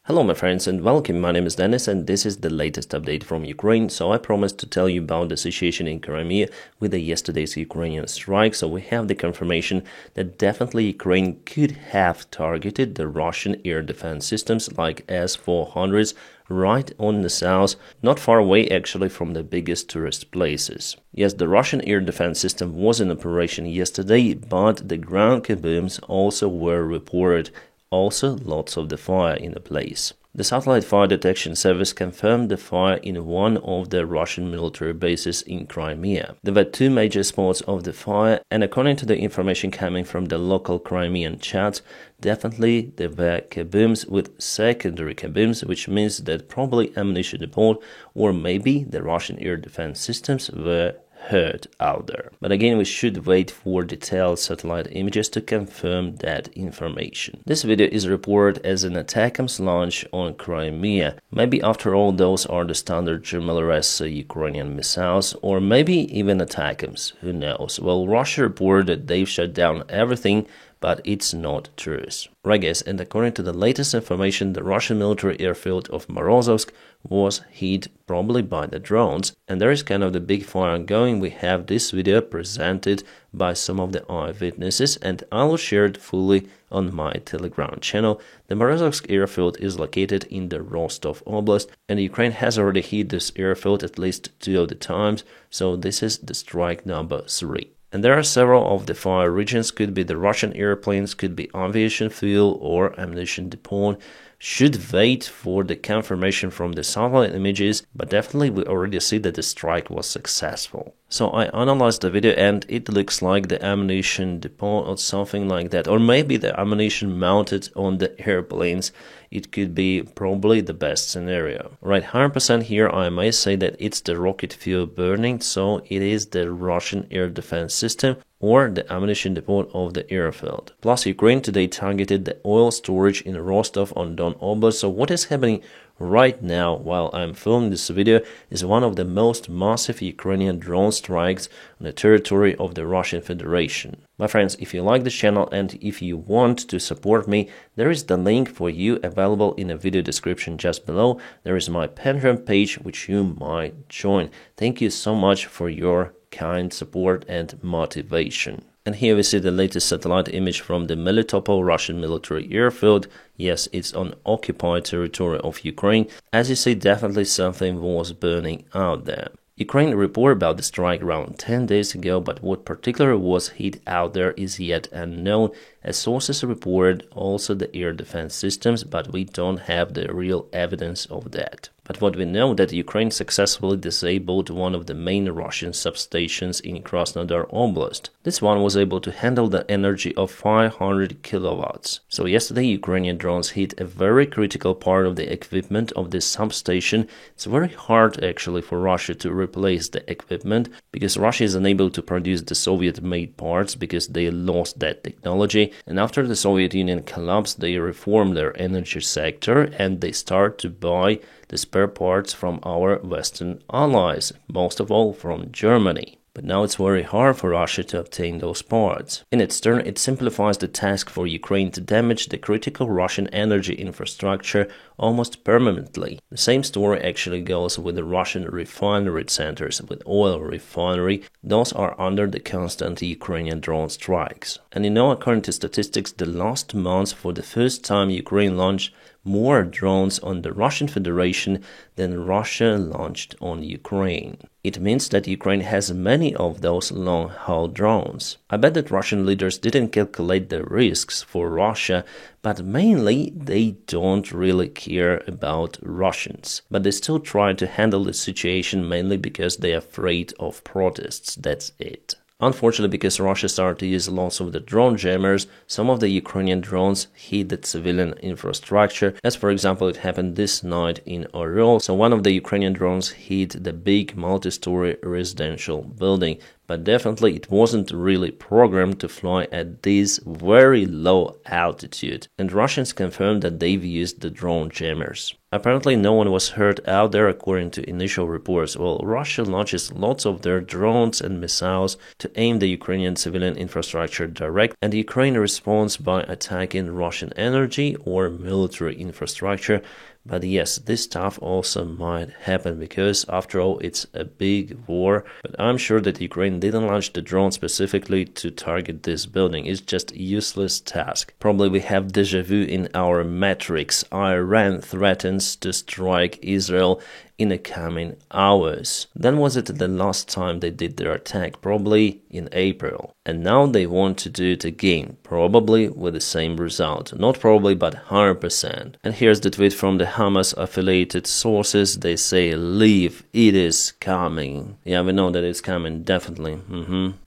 Hello my friends and welcome, my name is Dennis and this is the latest update from Ukraine. So I promised to tell you about the situation in Crimea with yesterday's Ukrainian strike. So we have the confirmation that definitely Ukraine could have targeted the Russian air defense systems like S-400s right on the south, not far away actually from the biggest tourist places. Yes, the Russian air defense system was in operation yesterday, but the ground kabooms also were reported. Also, lots of the fire in the place. The satellite fire detection service confirmed the fire in one of the Russian military bases in Crimea. There were two major spots of the fire, and according to the information coming from the local Crimean chats, definitely there were kabooms with secondary kabooms, which means that probably ammunition depot or maybe the Russian air defense systems were hurt out there. But again, we should wait for detailed satellite images to confirm that information. This video is reported as an ATACMS launch on Crimea. Maybe after all those are the standard GMLRS Ukrainian missiles, or maybe even ATACMS, who knows. Well, Russia reported that they've shut down everything, but it's not true. Right guys, and according to the latest information, the Russian military airfield of Morozovsk was hit probably by the drones, and there is kind of the big fire ongoing. We have this video presented by some of the eyewitnesses, and I will share it fully on my Telegram channel. The Morozovsk airfield is located in the Rostov Oblast, and Ukraine has already hit this airfield at least 2 of the times, so this is the strike number 3. And there are several of the fire regions, could be the Russian airplanes, could be aviation fuel or ammunition depot. Should wait for the confirmation from the satellite images, but definitely we already see that the strike was successful. So I analyzed the video and it looks like the ammunition depot or something like that, or maybe the ammunition mounted on the airplanes. It could be probably the best scenario. Right, 100% here I may say that it's the rocket fuel burning, so it is the Russian air defense system or the ammunition depot of the airfield. Plus, Ukraine today targeted the oil storage in Rostov-on-Don Oblast. So what is happening right now while I'm filming this video is one of the most massive Ukrainian drone strikes on the territory of the Russian Federation. My friends, if you like this channel and if you want to support me, there is the link for you available in the video description just below. There is my Patreon page which you might join. Thank you so much for your kind support and motivation. And here we see the latest satellite image from the Melitopol Russian military airfield. Yes, it's on occupied territory of Ukraine. As you see, definitely something was burning out there. Ukraine reported about the strike around 10 days ago, but what particularly was hit out there is yet unknown, as sources reported also the air defense systems, but we don't have the real evidence of that. But what we know that Ukraine successfully disabled one of the main Russian substations in Krasnodar Oblast. This one was able to handle the energy of 500 kilowatts. So yesterday Ukrainian drones hit a very critical part of the equipment of this substation. It's very hard actually for Russia to replace the equipment because Russia is unable to produce the Soviet-made parts because they lost that technology. And after the Soviet Union collapsed, they reformed their energy sector and they start to buy the spare parts from our Western allies, most of all from Germany. But now it's very hard for Russia to obtain those parts. In its turn, it simplifies the task for Ukraine to damage the critical Russian energy infrastructure almost permanently. The same story actually goes with the Russian refinery centers, with oil refinery. Those are under the constant Ukrainian drone strikes. And you know, according to statistics, the last month for the first time Ukraine launched more drones on the Russian Federation than Russia launched on Ukraine. It means that Ukraine has many of those long-haul drones. I bet that Russian leaders didn't calculate the risks for Russia, but mainly they don't really care about Russians. But they still try to handle the situation mainly because they're afraid of protests, that's it. Unfortunately, because Russia started to use lots of the drone jammers, some of the Ukrainian drones hit the civilian infrastructure, as for example it happened this night in Oryol. So one of the Ukrainian drones hit the big multi-story residential building. but definitely it wasn't really programmed to fly at this very low altitude, and Russians confirmed that they've used the drone jammers. Apparently no one was hurt out there according to initial reports. Well, Russia launches lots of their drones and missiles to aim the Ukrainian civilian infrastructure direct, and Ukraine responds by attacking Russian energy or military infrastructure. But yes, this stuff also might happen because after all it's a big war. But I'm sure that Ukraine didn't launch the drone specifically to target this building. It's just a useless task. Probably we have deja vu in our matrix. Iran threatens to strike Israel in the coming hours. Then was it the last time they did their attack? Probably in April. And now they want to do it again, probably with the same result. Not probably, but 100%. And here's the tweet from the Hamas affiliated sources. They say, leave, it is coming. Yeah, we know that it's coming, definitely.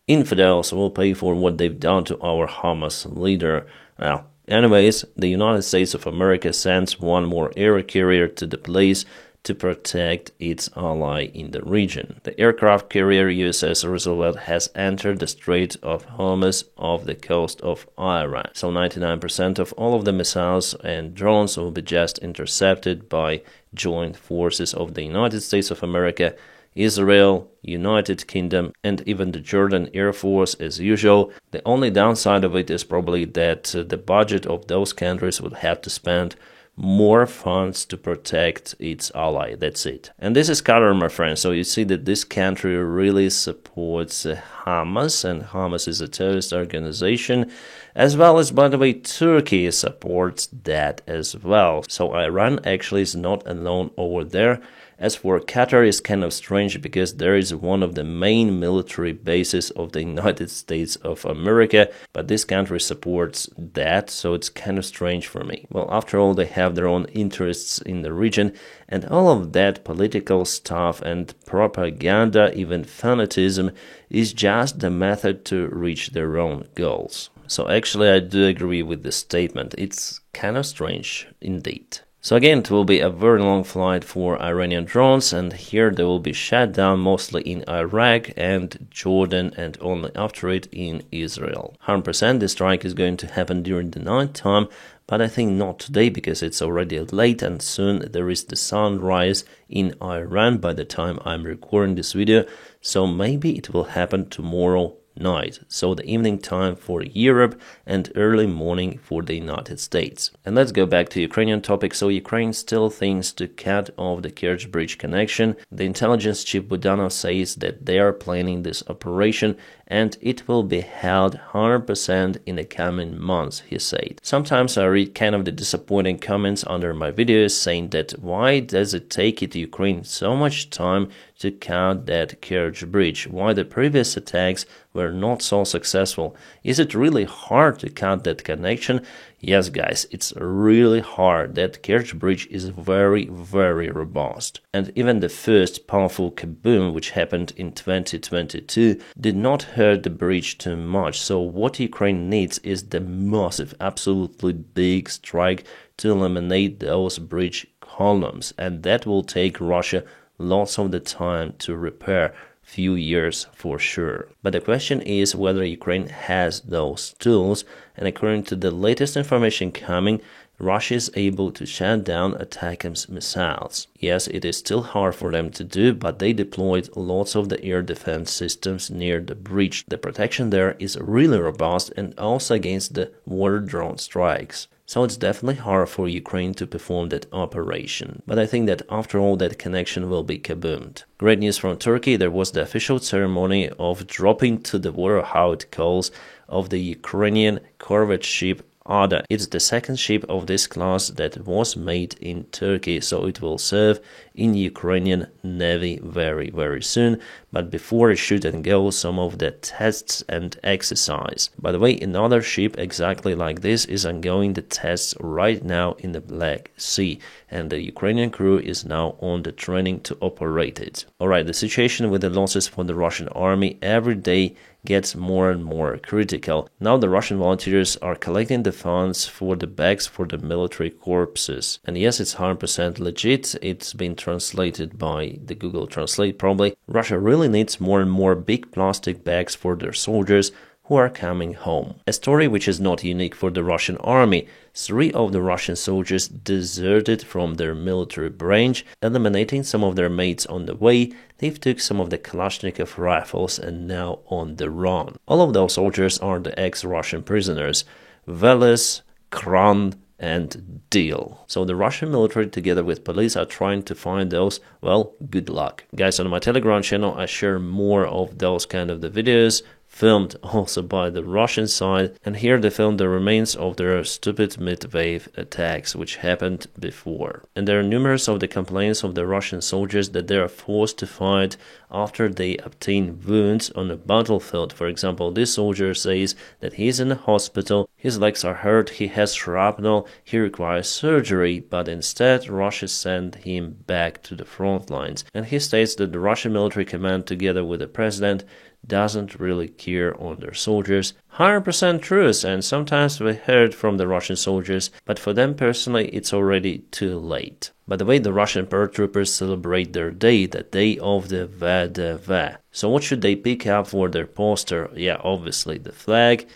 Infidels will pay for what they've done to our Hamas leader. Well, anyways, the United States of America sends one more air carrier to the place to protect its ally in the region. The aircraft carrier USS Roosevelt has entered the Strait of Hormuz off the coast of Iran. So 99% of all of the missiles and drones will be just intercepted by joint forces of the United States of America, Israel, United Kingdom, and even the Jordan Air Force as usual. The only downside of it is probably that the budget of those countries would have to spend more funds to protect its ally. That's it. And this is Qatar, my friends. So you see that this country really supports Hamas, and Hamas is a terrorist organization, as well as, by the way, Turkey supports that as well. So Iran actually is not alone over there. As for Qatar, it's kind of strange because there is one of the main military bases of the United States of America, but this country supports that, so it's kind of strange for me. Well, after all, they have their own interests in the region, and all of that political stuff and propaganda, even fanatism, is just the method to reach their own goals. So actually, I do agree with this statement. It's kind of strange indeed. So again, it will be a very long flight for Iranian drones, and here they will be shut down mostly in Iraq and Jordan, and only after it in Israel. 100% the strike is going to happen during the night time, but I think not today because it's already late and soon there is the sunrise in Iran by the time I'm recording this video, so maybe it will happen tomorrow night, so the evening time for Europe and early morning for the United States. And let's go back to Ukrainian topic. So Ukraine still thinks to cut off the Kerch Bridge connection. The intelligence chief Budanov says that they are planning this operation and it will be held 100% in the coming months, he said. Sometimes I read kind of the disappointing comments under my videos saying that why does it take it Ukraine so much time to cut that Kerch Bridge? Why the previous attacks were not so successful? Is it really hard to cut that connection? Yes, guys, it's really hard. That Kerch Bridge is very, very robust. And even the first powerful kaboom, which happened in 2022, did not hurt the bridge too much. So what Ukraine needs is the massive, absolutely big strike to eliminate those bridge columns. And that will take Russia lots of the time to repair. Few years for sure. But the question is whether Ukraine has those tools, and according to the latest information coming, Russia is able to shut down ATACMS missiles. Yes, it is still hard for them to do, but they deployed lots of the air defense systems near the breach. The protection there is really robust and also against the water drone strikes. So it's definitely hard for Ukraine to perform that operation. But I think that after all that connection will be kaboomed. Great news from Turkey, there was the official ceremony of dropping to the water, how it calls, of the Ukrainian corvette ship Ada. It's the second ship of this class that was made in Turkey, so it will serve in Ukrainian Navy very, very soon. But before it should and go some of the tests and exercise. By the way, another ship exactly like this is undergoing the tests right now in the Black Sea, and the Ukrainian crew is now on the training to operate it. Alright, the situation with the losses for the Russian army every day gets more and more critical. Now the Russian volunteers are collecting the funds for the bags for the military corpses. And yes, it's 100% legit. It's been translated by the Google Translate probably. Russia really needs more and more big plastic bags for their soldiers who are coming home. A story which is not unique for the Russian army. 3 of the Russian soldiers deserted from their military branch, eliminating some of their mates on the way. They've took some of the Kalashnikov rifles and now on the run. All of those soldiers are the ex-Russian prisoners, Veles, Kran, and Deal. So the Russian military together with police are trying to find those. Well, good luck. Guys, on my Telegram channel I share more of those kind of the videos, filmed also by the Russian side, and here they filmed the remains of their stupid mid-wave attacks which happened before. And there are numerous of the complaints of the Russian soldiers that they are forced to fight after they obtain wounds on a battlefield. For example, this soldier says that he's in a hospital, his legs are hurt, he has shrapnel, he requires surgery, but instead Russia sent him back to the front lines. And he states that the Russian military command together with the president doesn't really care on their soldiers. 100% truth, and sometimes we heard from the Russian soldiers, but for them personally it's already too late. By the way, the Russian paratroopers celebrate their day, the day of the VDV. So what should they pick up for their poster? Yeah, obviously the flag,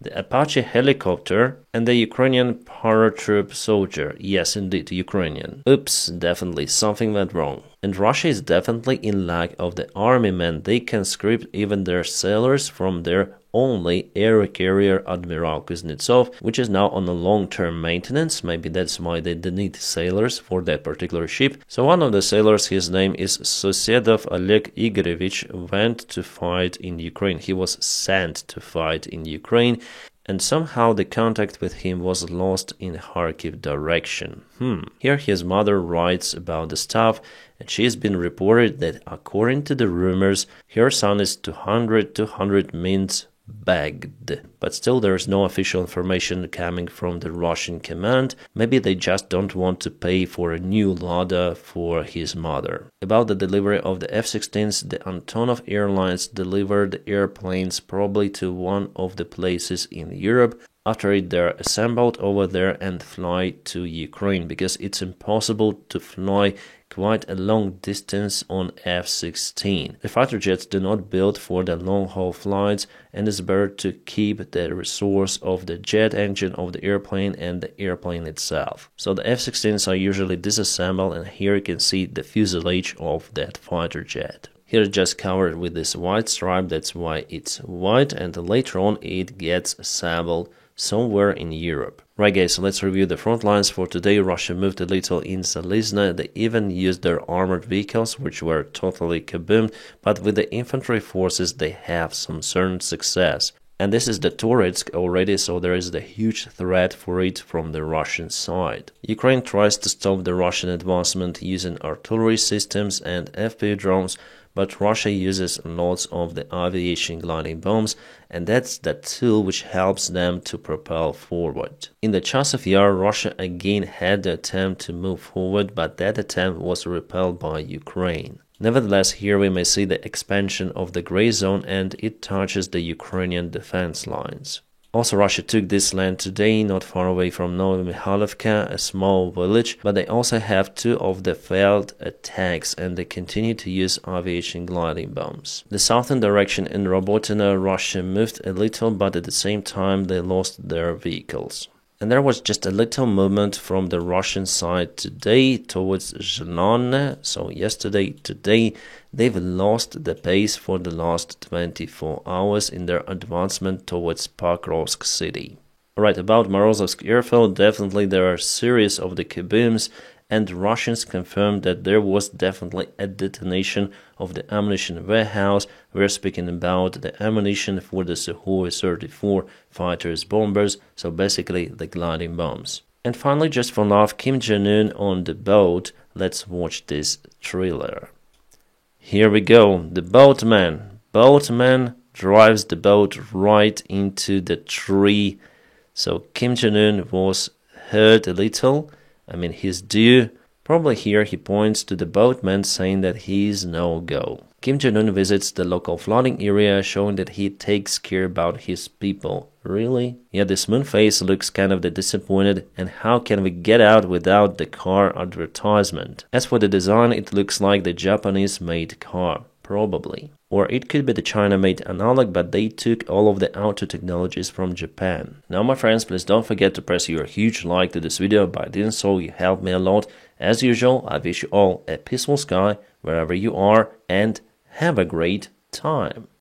the Apache helicopter, and the Ukrainian paratroop soldier. Yes, indeed, Ukrainian. Oops, definitely something went wrong. And Russia is definitely in lack of the army men. They can script even their sailors from their only air carrier Admiral Kuznetsov, which is now on a long-term maintenance. Maybe that's why they need sailors for that particular ship. So one of the sailors, his name is Sosedov Oleg Igorovich, went to fight in Ukraine. He was sent to fight in Ukraine, and somehow the contact with him was lost in Kharkiv direction. Here his mother writes about the stuff, and she has been reported that according to the rumors, her son is 200 means bagged. But still there is no official information coming from the Russian command. Maybe they just don't want to pay for a new Lada for his mother. About the delivery of the F-16s, the Antonov Airlines delivered the airplanes probably to one of the places in Europe. After it, they're assembled over there and fly to Ukraine, because it's impossible to fly quite a long distance on F-16. The fighter jets do not build for the long-haul flights, and it's better to keep the resource of the jet engine of the airplane and the airplane itself. So the F-16s are usually disassembled, and here you can see the fuselage of that fighter jet. Here it's just covered with this white stripe, that's why it's white, and later on it gets assembled somewhere in Europe. Right guys, so let's review the front lines for today. Russia moved a little in Zalizna. They even used their armored vehicles, which were totally kaboomed, but with the infantry forces they have some certain success. And this is the Toretsk already, so there is the huge threat for it from the Russian side. Ukraine tries to stop the Russian advancement using artillery systems and FPV drones, but Russia uses lots of the aviation gliding bombs, and that's the tool which helps them to propel forward. In the Chasiv Yar, Russia again had the attempt to move forward, but that attempt was repelled by Ukraine. Nevertheless, here we may see the expansion of the gray zone, and it touches the Ukrainian defense lines. Also, Russia took this land today, not far away from Novomikhailivka, a small village, but they also have 2 of the failed attacks, and they continue to use aviation gliding bombs. The southern direction in Robotyne, Russia moved a little, but at the same time they lost their vehicles. And there was just a little movement from the Russian side today towards Zhelone. So today, they've lost the pace for the last 24 hours in their advancement towards Pokrovsk city. Alright, about Morozovsk airfield, definitely there are a series of the kabooms, and Russians confirmed that there was definitely a detonation of the ammunition warehouse. We're speaking about the ammunition for the Sukhoi 34 fighters bombers, so basically the gliding bombs. And finally, just for love, Kim Jong-un on the boat. Let's watch this trailer. Here we go, the boatman. Boatman drives the boat right into the tree. So Kim Jong-un was hurt a little. I mean, he's due Probably here he points to the boatman saying that he's no-go. Kim Jong-un visits the local flooding area, showing that he takes care about his people. Really? Yeah, this moon face looks kind of disappointed, and how can we get out without the car advertisement? As for the design, it looks like the Japanese-made car. Probably. Or it could be the China-made analog, but they took all of the auto technologies from Japan. Now, my friends, please don't forget to press your huge like to this video. By doing so, you help me a lot. As usual, I wish you all a peaceful sky wherever you are, and have a great time.